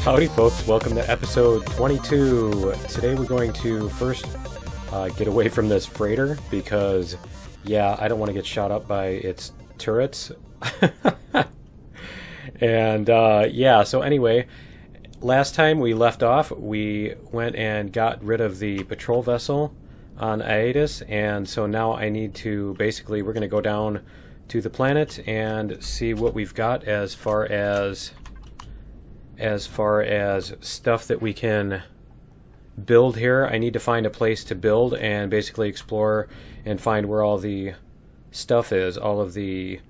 Howdy folks, welcome to episode 22. Today we're going to first get away from this freighter because, yeah, I don't want to get shot up by its turrets. And yeah, so anyway, last time we left off, we went and got rid of the patrol vessel on Aitis, and so now I need to, basically, we're going to go down to the planet and see what we've got as far as stuff that we can build here. I need to find a place to build and basically explore and find where all the stuff is, all of the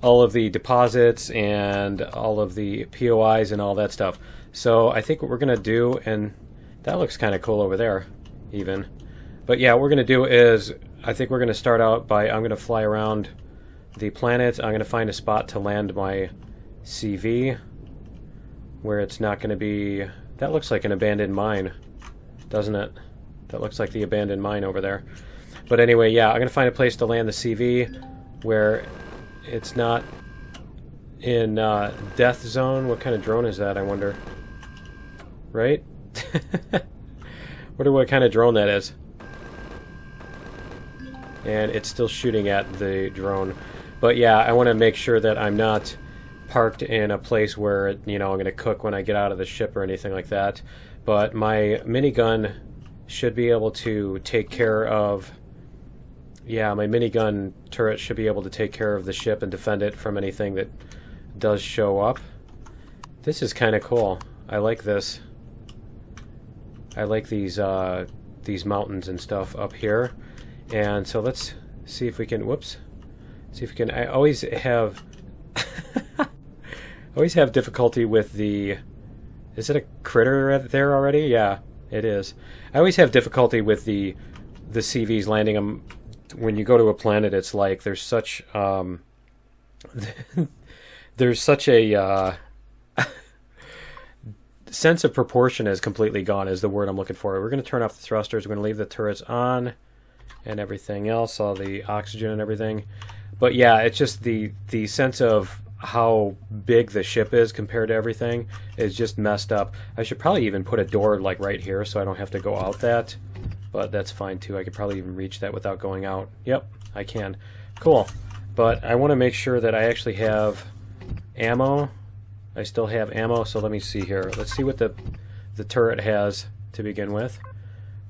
all of the deposits and all of the POIs and all that stuff. So I think what we're gonna do, and that looks kind of cool over there even, but yeah, what we're gonna do is I think we're gonna start out by, I'm gonna fly around the planet. I'm going to find a spot to land my CV where it's not going to be... That looks like an abandoned mine, doesn't it? That looks like the abandoned mine over there. But anyway, yeah, I'm going to find a place to land the CV where it's not in death zone. What kind of drone is that, I wonder? Right? Wonder what kind of drone that is. And it's still shooting at the drone. But yeah, I want to make sure that I'm not parked in a place where, you know, I'm going to cook when I get out of the ship or anything like that. But my minigun should be able to take care of... Yeah, my minigun turret should be able to take care of the ship and defend it from anything that does show up. This is kind of cool. I like this. I like these mountains and stuff up here. And so let's see if we can, whoops, see if we can, I always have, difficulty with the, is it a critter there already? Yeah, it is. I always have difficulty with the CVs landing them. When you go to a planet, it's like there's such, there's such a sense of proportion is completely gone is the word I'm looking for. We're going to turn off the thrusters, we're going to leave the turrets on and everything else, all the oxygen and everything. But yeah, it's just the sense of how big the ship is compared to everything is just messed up. I should probably even put a door like right here so I don't have to go out that, but that's fine too. I could probably even reach that without going out. Yep, I can. Cool. But I want to make sure that I actually have ammo. I still have ammo, so let me see here. Let's see what the turret has to begin with.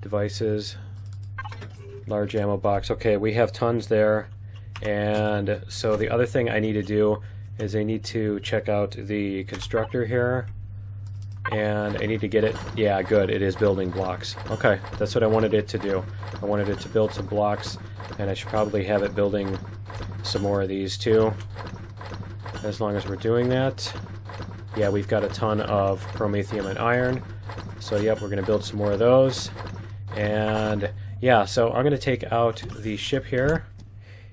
Devices. Large ammo box. Okay, we have tons there. And so the other thing I need to do is I need to check out the constructor here. And I need to get it. Yeah, good. It is building blocks. Okay, that's what I wanted it to do. I wanted it to build some blocks, and I should probably have it building some more of these too. As long as we're doing that. Yeah, we've got a ton of promethium and iron. So yep, we're going to build some more of those. And yeah, so I'm going to take out the ship here,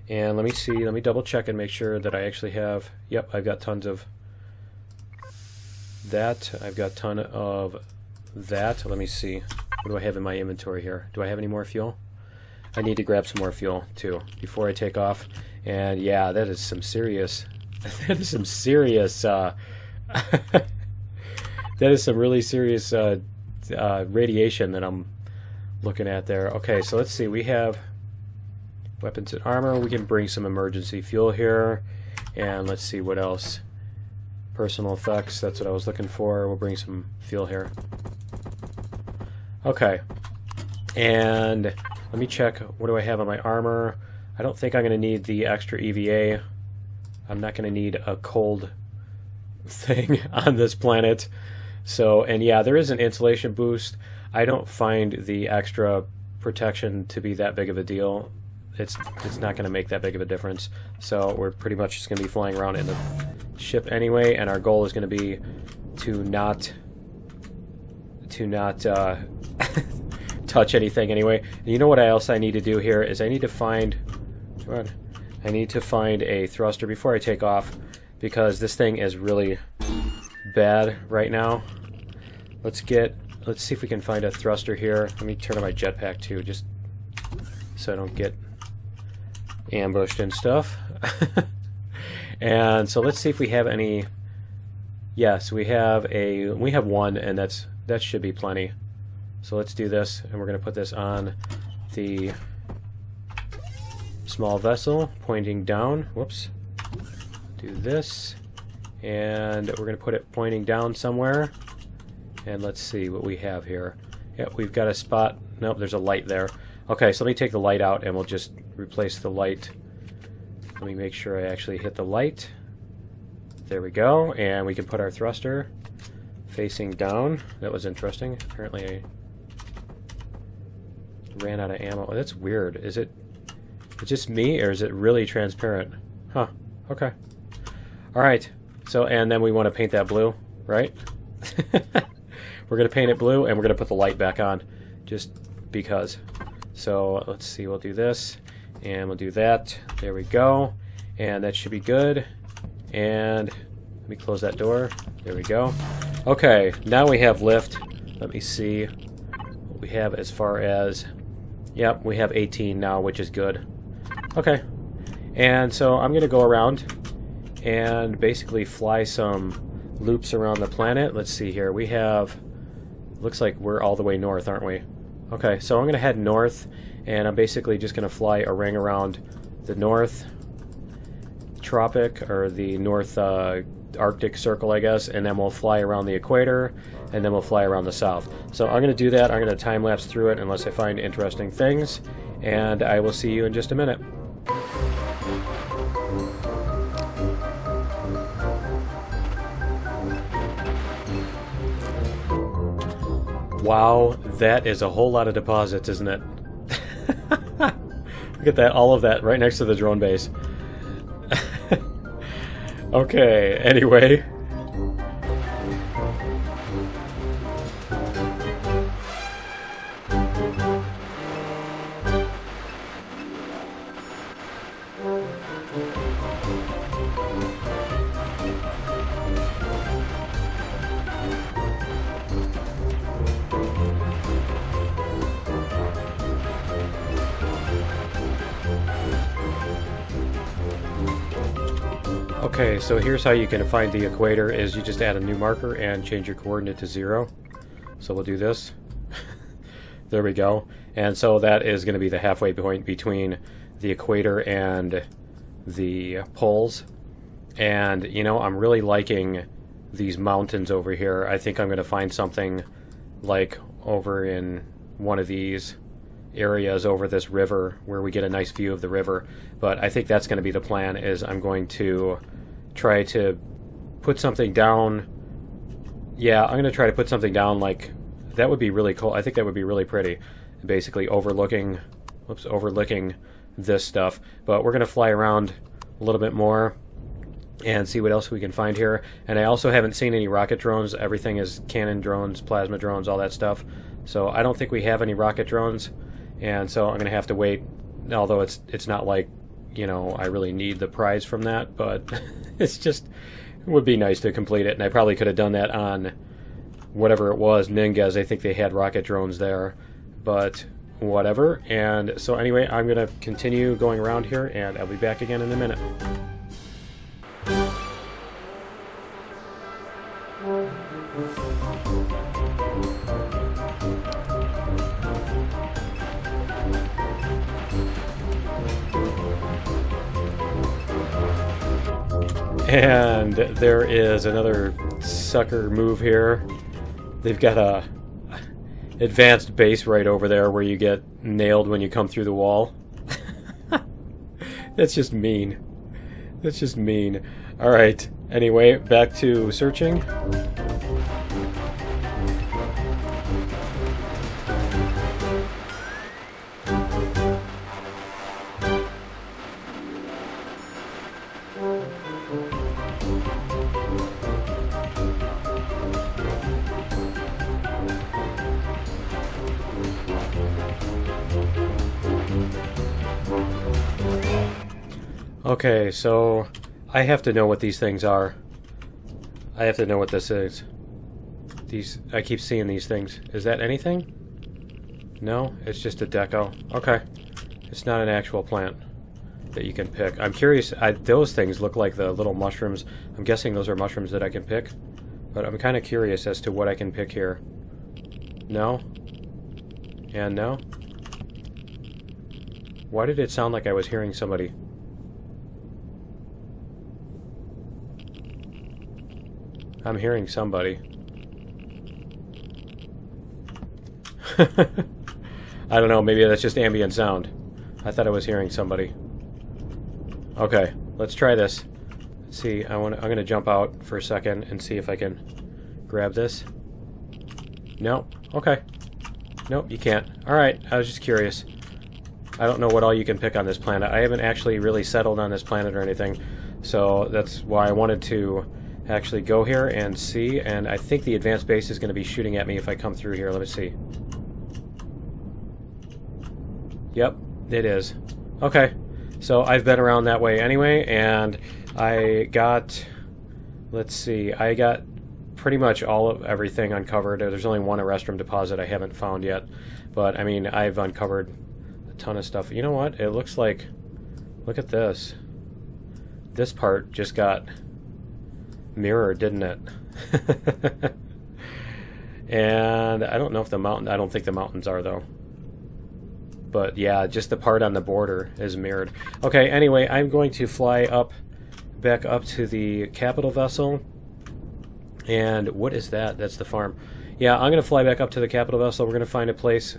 and let me see, let me double check and make sure that I actually have, yep, I've got tons of that, I've got a ton of that. Let me see, what do I have in my inventory here? Do I have any more fuel? I need to grab some more fuel too before I take off. And yeah, that is some serious, that is some serious, that is some really serious radiation that I'm looking at there. Okay, so let's see, we have weapons and armor. We can bring some emergency fuel here, and let's see what else. Personal effects, that's what I was looking for. We'll bring some fuel here. Okay, and let me check, what do I have on my armor? I don't think I'm going to need the extra EVA. I'm not going to need a cold thing on this planet. So, and yeah, there is an insulation boost. I don't find the extra protection to be that big of a deal. It's not going to make that big of a difference. So we're pretty much just going to be flying around in the ship anyway, and our goal is going to be to not touch anything anyway. And you know what else I need to do here is I need to find a thruster before I take off, because this thing is really bad right now. Let's see if we can find a thruster here. Let me turn on my jetpack too, just so I don't get ambushed and stuff. And so let's see if we have any. Yes, we have one, and that should be plenty. So let's do this, and we're going to put this on the small vessel pointing down. Whoops. Do this, and we're going to put it pointing down somewhere. And let's see what we have here. Yep, we've got a spot. Nope, there's a light there. Okay, so let me take the light out, and we'll just replace the light. Let me make sure I actually hit the light. There we go, and we can put our thruster facing down. That was interesting. Apparently I ran out of ammo. Oh, that's weird. Is it just me, or is it really transparent? Huh, okay. Alright, so, and then we want to paint that blue, right? We're going to paint it blue, and we're going to put the light back on, just because. So, let's see, we'll do this, and we'll do that. There we go, and that should be good. And let me close that door. There we go. Okay, now we have lift. Let me see what we have as far as... Yep, we have 18 now, which is good. Okay, and so I'm going to go around and basically fly some loops around the planet. Let's see here. We have... Looks like we're all the way north, aren't we? Okay, so I'm going to head north, and I'm basically just going to fly a ring around the north tropic, or the north Arctic circle, I guess, and then we'll fly around the equator, and then we'll fly around the south. So I'm going to do that. I'm going to time-lapse through it unless I find interesting things, and I will see you in just a minute. Wow, that is a whole lot of deposits, isn't it? Look at that, all of that right next to the drone base. Okay, anyway. Okay, so here's how you can find the equator, is you just add a new marker and change your coordinate to 0. So we'll do this. There we go. And so that is going to be the halfway point between the equator and the poles. And, you know, I'm really liking these mountains over here. I think I'm going to find something like over in one of these areas over this river where we get a nice view of the river. But I think that's going to be the plan, is I'm going to try to put something down. Yeah, I'm going to try to put something down like that. Would be really cool. I think that would be really pretty, basically overlooking this stuff. But we're going to fly around a little bit more and see what else we can find here. And I also haven't seen any rocket drones. Everything is cannon drones, plasma drones, all that stuff. So I don't think we have any rocket drones, and so I'm going to have to wait, although it's not like, you know, I really need the prize from that, but it's just, it would be nice to complete it. And I probably could have done that on whatever it was, Ningas. I think they had rocket drones there, but whatever. And so anyway, I'm going to continue going around here, and I'll be back again in a minute. And there is another sucker move here. They've got a advanced base right over there where you get nailed when you come through the wall. That's just mean. That's just mean. Alright, anyway, back to searching. Okay, so I have to know what these things are. I have to know what this is. I keep seeing these things. Is that anything? No, it's just a deco. Okay. It's not an actual plant. that you can pick. I'm curious, those things look like the little mushrooms. I'm guessing those are mushrooms that I can pick, but I'm kind of curious as to what I can pick here. No? And no? Why did it sound like I was hearing somebody? I'm hearing somebody. I don't know, maybe that's just ambient sound. I thought I was hearing somebody. Okay, let's try this. Let's see, I'm gonna jump out for a second and see if I can grab this. No? Okay. Nope, you can't. Alright, I was just curious. I don't know what all you can pick on this planet. I haven't actually really settled on this planet or anything, so that's why I wanted to actually go here and see, and I think the advanced base is going to be shooting at me if I come through here. Let me see. Yep, it is. Okay, so I've been around that way anyway, and I got, let's see, I got pretty much all of everything uncovered. There's only one restroom deposit I haven't found yet, but I mean, I've uncovered a ton of stuff. You know what? It looks like, look at this. This part just got mirrored, didn't it? And I don't know if the mountain, I don't think the mountains are though. But yeah, just the part on the border is mirrored. Okay, anyway, I'm going to fly up, back up to the capital vessel. And what is that? That's the farm. Yeah, I'm going to fly back up to the capital vessel. We're going to find a place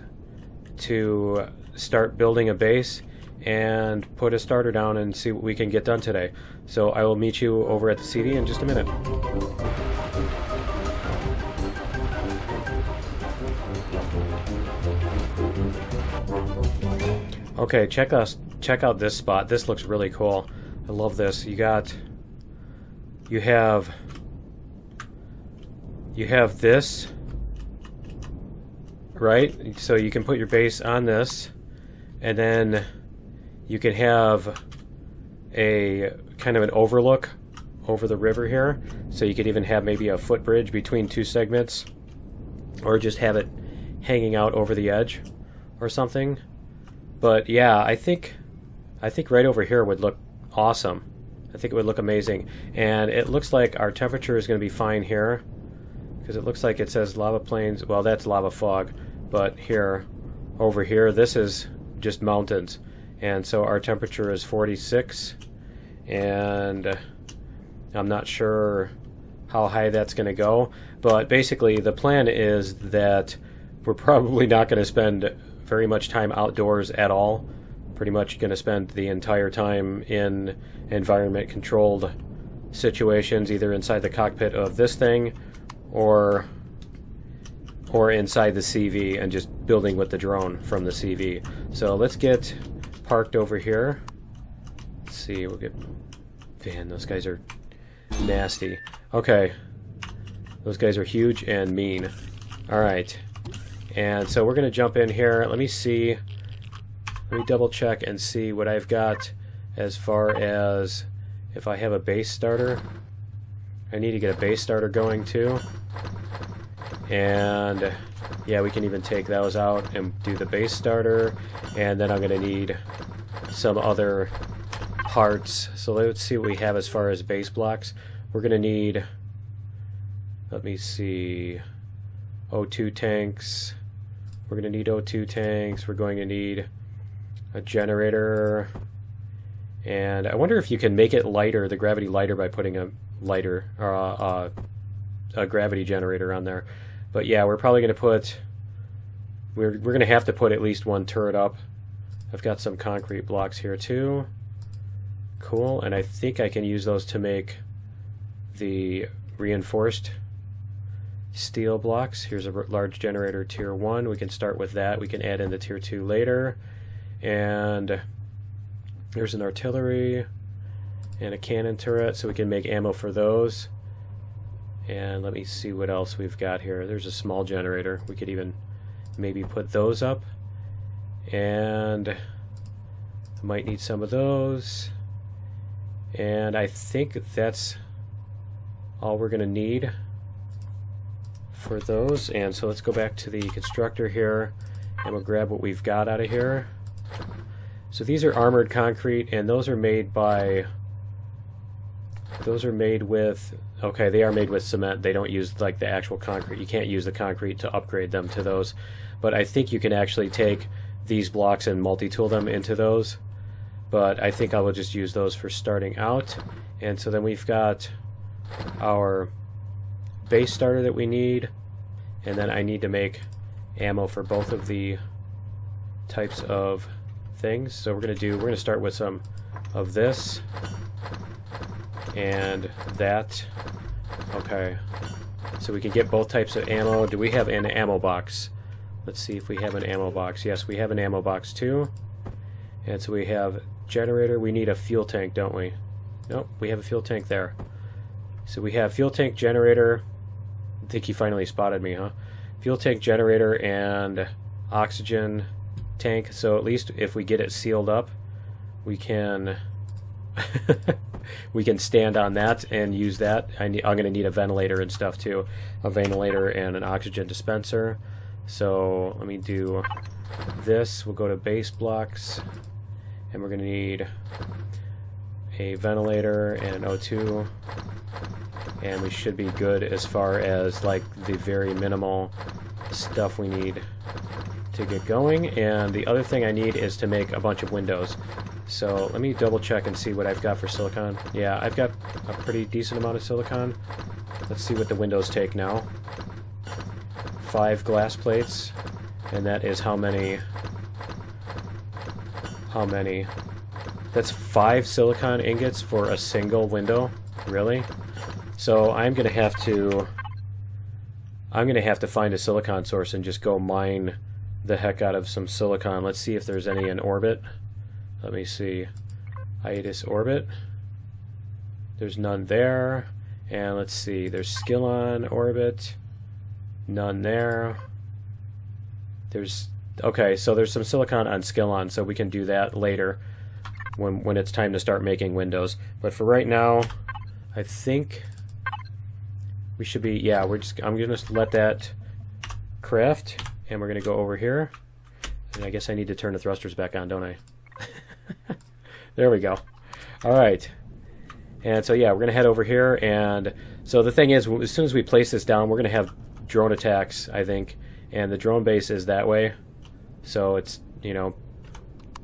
to start building a base and put a starter down and see what we can get done today. So I will meet you over at the CD in just a minute. Okay, check out this spot. This looks really cool. I love this. You have this, right? So you can put your base on this, and then you can have a kind of an overlook over the river here. So you could even have maybe a footbridge between two segments, or just have it hanging out over the edge or something. But yeah, I think right over here would look awesome. I think it would look amazing. And it looks like our temperature is going to be fine here, because it looks like it says lava plains. Well, that's lava fog. But here, over here, this is just mountains. And so our temperature is 46. And I'm not sure how high that's going to go. But basically, the plan is that we're probably not going to spend very much time outdoors at all. Pretty much going to spend the entire time in environment controlled situations, either inside the cockpit of this thing or inside the CV and just building with the drone from the CV. So let's get parked over here. Let's see, we'll get, man, those guys are nasty. Okay, those guys are huge and mean. Alright, and so we're going to jump in here. Let me see. Let me double check and see what I've got as far as if I have a base starter. I need to get a base starter going too. And yeah, we can even take those out and do the base starter. And then I'm going to need some other parts. So let's see what we have as far as base blocks. We're going to need, let me see, O2 tanks. We're going to need O2 tanks. We're going to need a generator. And I wonder if you can make it lighter, the gravity lighter, by putting a lighter or a gravity generator on there. But yeah, we're probably going to put, we're going to have to put at least one turret up. I've got some concrete blocks here too. Cool, and I think I can use those to make the reinforced steel blocks. Here's a large generator tier 1. We can start with that. We can add in the tier 2 later. And there's an artillery and a cannon turret, so we can make ammo for those. And let me see what else we've got here. There's a small generator. We could even maybe put those up. And I might need some of those. And I think that's all we're going to need for those. And so let's go back to the constructor here, and we'll grab what we've got out of here. So these are armored concrete, and those are made by... Those are made with... Okay, they are made with cement. They don't use like the actual concrete. You can't use the concrete to upgrade them to those. But I think you can actually take these blocks and multi-tool them into those. But I think I will just use those for starting out. And so then we've got our base starter that we need. And then I need to make ammo for both of the types of things. So we're going to start with some of this and that. Okay, so we can get both types of ammo. Do we have an ammo box? Let's see if we have an ammo box. Yes, we have an ammo box too. And so we have generator. We need a fuel tank, don't we? Nope, we have a fuel tank there. So we have fuel tank, generator. I think he finally spotted me, huh? Fuel tank, generator, and oxygen tank. So at least if we get it sealed up, we can we can stand on that and use that. I'm going to need a ventilator and stuff too. A ventilator and an oxygen dispenser. So let me do this. We'll go to base blocks, and we're going to need a ventilator and an O2, and we should be good as far as like the very minimal stuff we need to get going. And the other thing I need is to make a bunch of windows. So let me double check and see what I've got for silicon. Yeah, I've got a pretty decent amount of silicon. Let's see what the windows take now. 5 glass plates, and that is how many? How many? That's 5 silicon ingots for a single window? Really? So I'm gonna have to find a silicon source and just go mine the heck out of some silicon. Let's see if there's any in orbit. Let me see. Aitis orbit. There's none there. And let's see. There's Skillon orbit. None there. There's... Okay, so there's some silicon on Skillon, so we can do that later when it's time to start making windows. But for right now, I think we should be... Yeah, I'm going to let that craft, and we're going to go over here. And I guess I need to turn the thrusters back on, don't I? There we go. Alright. And so yeah, we're going to head over here, and so the thing is, as soon as we place this down, we're going to have drone attacks, I think, and the drone base is that way. So it's, you know,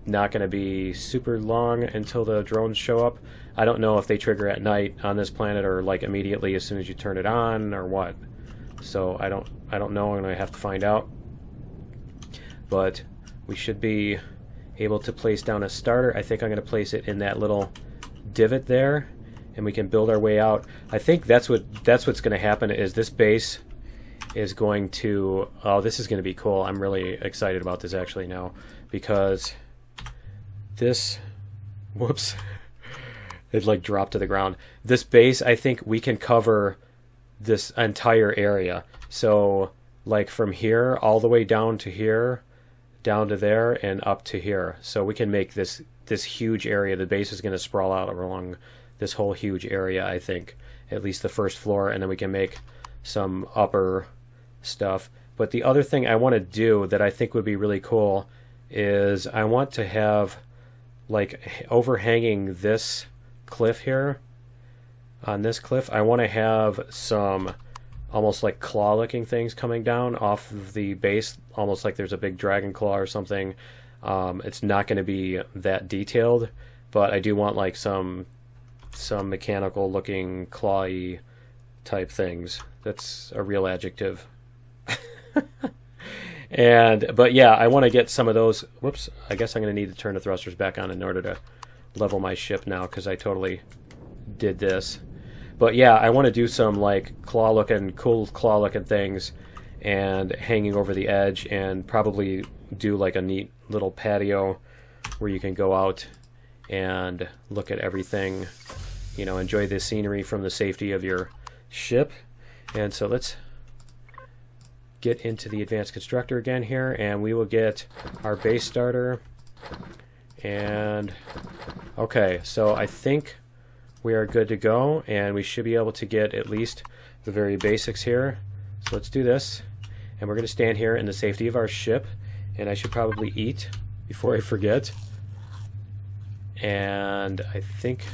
not going to be super long until the drones show up. I don't know if they trigger at night on this planet or like immediately as soon as you turn it on or what. So I don't know, and I have to find out. But we should be able to place down a starter. I think I'm going to place it in that little divot there, and we can build our way out. I think that's what's going to happen is this base is going to... Oh, this is going to be cool. I'm really excited about this actually now, because this... Whoops. It like dropped to the ground. This base, I think we can cover this entire area. So like from here all the way down to here, down to there, and up to here. So we can make this huge area. The base is going to sprawl out along this whole huge area, I think. At least the first floor, and then we can make some upper stuff. But the other thing I want to do that I think would be really cool is I want to have like overhanging this cliff here, on this cliff, I want to have some almost like claw looking things coming down off of the base, almost like there's a big dragon claw or something. It's not going to be that detailed, but I do want like some mechanical looking clawy type things. That's a real adjective. But yeah, I want to get some of those. Whoops, I guess I'm going to need to turn the thrusters back on in order to level my ship now, because I totally did this. But yeah, I want to do some like cool claw looking things and hanging over the edge, and probably do like a neat little patio where you can go out and look at everything, you know, enjoy the scenery from the safety of your ship. And so let's get into the advanced constructor again here, and we will get our base starter. And okay, so I think we are good to go, and we should be able to get at least the very basics here. So let's do this, and we're going to stand here in the safety of our ship, and I should probably eat before I forget. And I think,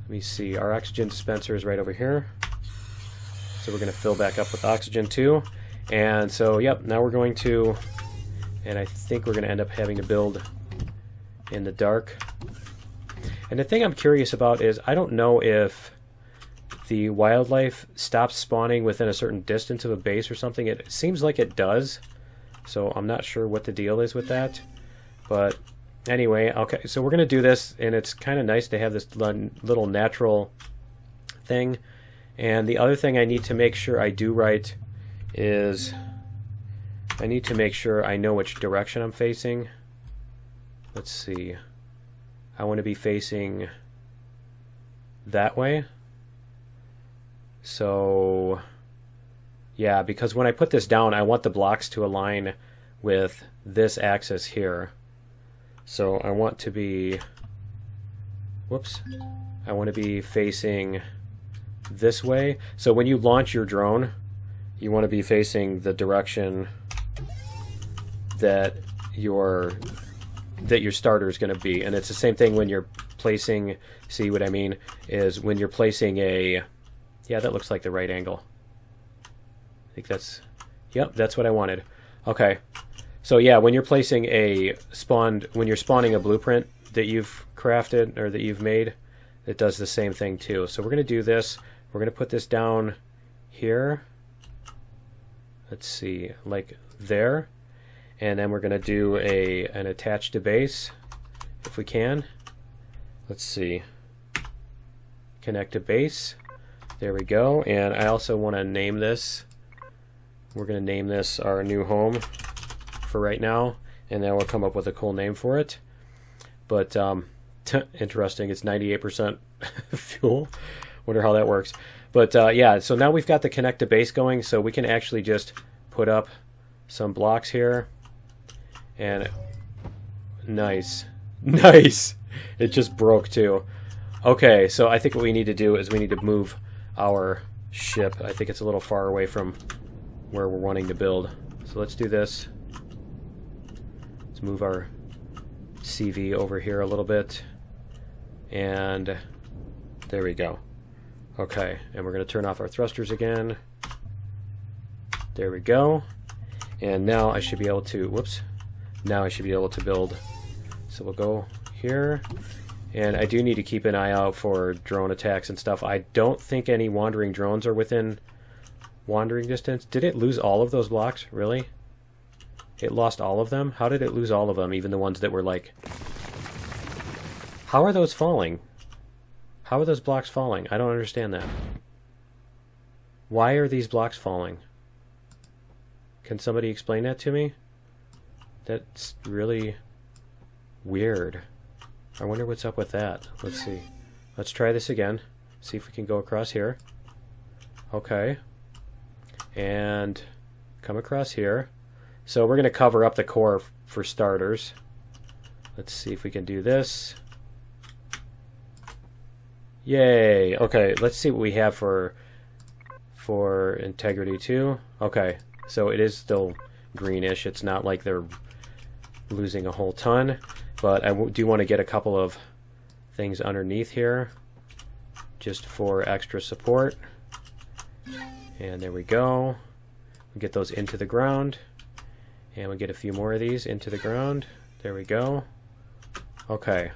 let me see, our oxygen dispenser is right over here. So we're going to fill back up with oxygen too. And so, yep, now we're going to, and I think we're going to end up having to build in the dark. And the thing I'm curious about is, I don't know if the wildlife stops spawning within a certain distance of a base or something. It seems like it does. So I'm not sure what the deal is with that. But anyway, okay, so we're going to do this, and it's kind of nice to have this little natural thing. And the other thing I need to make sure I do right is I need to make sure I know which direction I'm facing. Let's see. I want to be facing that way. So, yeah, because when I put this down, I want the blocks to align with this axis here. So I want to be, whoops, I want to be facing this way. So when you launch your drone, you want to be facing the direction that your starter is going to be. And it's the same thing when you're placing, see what I mean, is when you're placing a, yeah, that looks like the right angle. I think that's, yep, that's what I wanted. Okay. So yeah, when you're placing a when you're spawning a blueprint that you've crafted or that you've made, it does the same thing too. So we're going to do this. We're going to put this down here. Let's see, like there. And then we're going to do an attach to base if we can. Let's see. Connect to base. There we go. And I also want to name this. We're going to name this our new home for right now, and then we'll come up with a cool name for it. But interesting, it's 98% fuel. Wonder how that works. But yeah, so now we've got the connect to base going, so we can actually just put up some blocks here. And nice. Nice! It just broke too. Okay, so I think what we need to do is we need to move our ship. I think it's a little far away from where we're wanting to build. So let's do this. Let's move our CV over here a little bit. And there we go. Okay, and we're going to turn off our thrusters again. There we go. And now I should be able to, whoops. Now I should be able to build. So we'll go here. And I do need to keep an eye out for drone attacks and stuff. I don't think any wandering drones are within wandering distance. Did it lose all of those blocks? Really? It lost all of them? How did it lose all of them? Even the ones that were like... How are those falling? How are those blocks falling? I don't understand that. Why are these blocks falling? Can somebody explain that to me? That's really weird. I wonder what's up with that. Let's see. Let's try this again. See if we can go across here. Okay. And come across here. So we're going to cover up the core for starters. Let's see if we can do this. Yay! Okay, let's see what we have for integrity too. Okay, so it is still greenish. It's not like they're losing a whole ton, but I do want to get a couple of things underneath here just for extra support. And there we go. We get those into the ground. And we get a few more of these into the ground. There we go. Okay.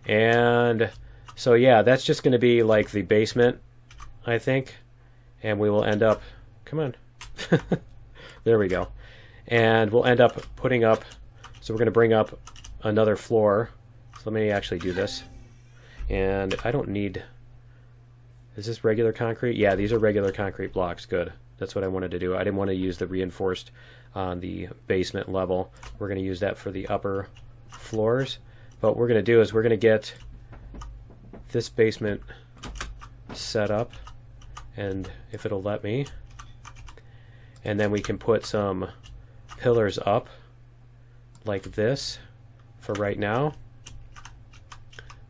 And so yeah, that's just going to be like the basement, I think. And we will end up... Come on. There we go. And we'll end up putting up... So we're going to bring up another floor. So let me actually do this. And I don't need... Is this regular concrete? Yeah, these are regular concrete blocks. Good. That's what I wanted to do. I didn't want to use the reinforced on the basement level. We're going to use that for the upper floors. But what we're going to do is we're going to get this basement set up, and if it'll let me, and then we can put some pillars up like this for right now.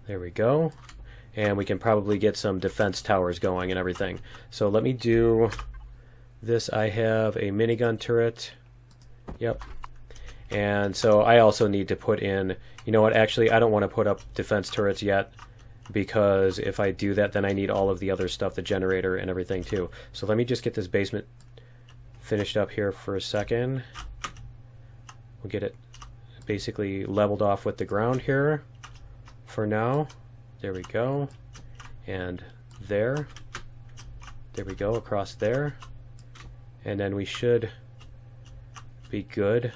There we go. And we can probably get some defense towers going and everything. So let me do this. I have a minigun turret. Yep. And so I also need to put in, you know what, actually I don't want to put up defense turrets yet, because if I do that, then I need all of the other stuff, the generator and everything too. So let me just get this basement finished up here for a second. We'll get it basically leveled off with the ground here for now. There we go. And there. There we go, across there. And then we should be good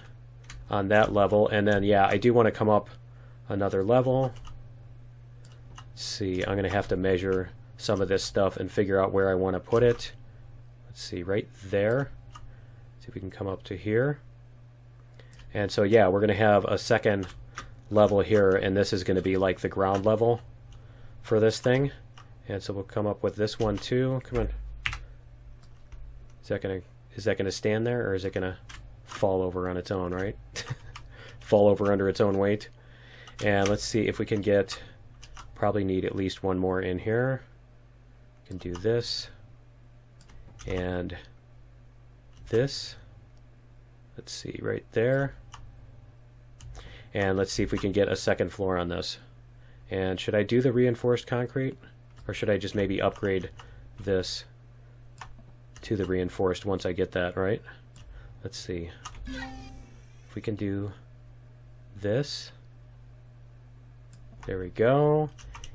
on that level. And then, yeah, I do want to come up another level. Let's see, I'm going to have to measure some of this stuff and figure out where I want to put it. Let's see, right there. See if we can come up to here. And so, yeah, we're going to have a second level here, and this is going to be like the ground level for this thing. And so we'll come up with this one too. Come on. Is that gonna stand there, or is it gonna fall over on its own, right? Fall over under its own weight. And let's see if we can get, probably need at least one more in here. Can do this and this. Let's see, right there. And let's see if we can get a second floor on this. And should I do the reinforced concrete, or should I just maybe upgrade this to the reinforced once I get that, right? Let's see if we can do this. There we go.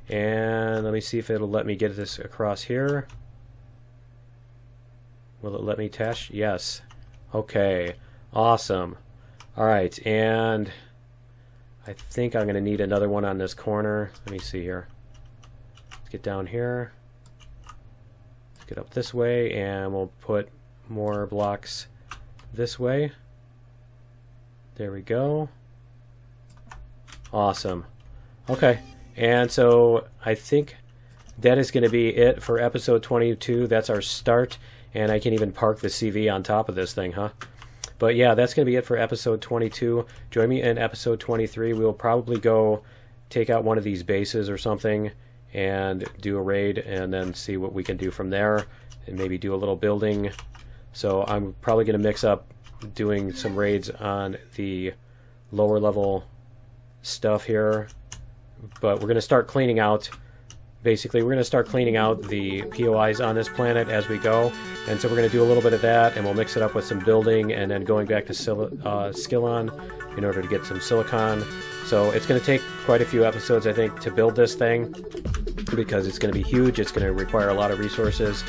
And let me see if it'll let me get this across here. Will it let me attach? Yes. Okay, awesome. All right, and I think I'm going to need another one on this corner. Let me see here. Let's get down here. Let's get up this way, and we'll put more blocks this way. There we go. Awesome. Okay, and so I think that is going to be it for episode 22. That's our start, and I can even park the CV on top of this thing, huh? But yeah, that's going to be it for episode 22. Join me in episode 23. We will probably go take out one of these bases or something and do a raid, and then see what we can do from there, and maybe do a little building. So I'm probably going to mix up doing some raids on the lower level stuff here, but we're going to start cleaning out. Basically, we're going to start cleaning out the POIs on this planet as we go, and so we're going to do a little bit of that, and we'll mix it up with some building, and then going back to Skillon in order to get some silicon. So it's going to take quite a few episodes, I think, to build this thing, because it's going to be huge, it's going to require a lot of resources,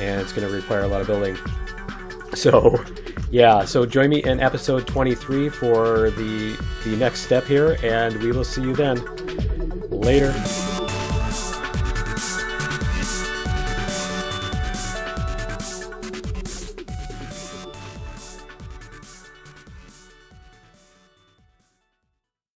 and it's going to require a lot of building. So, yeah, so join me in episode 23 for the next step here, and we will see you then. Later.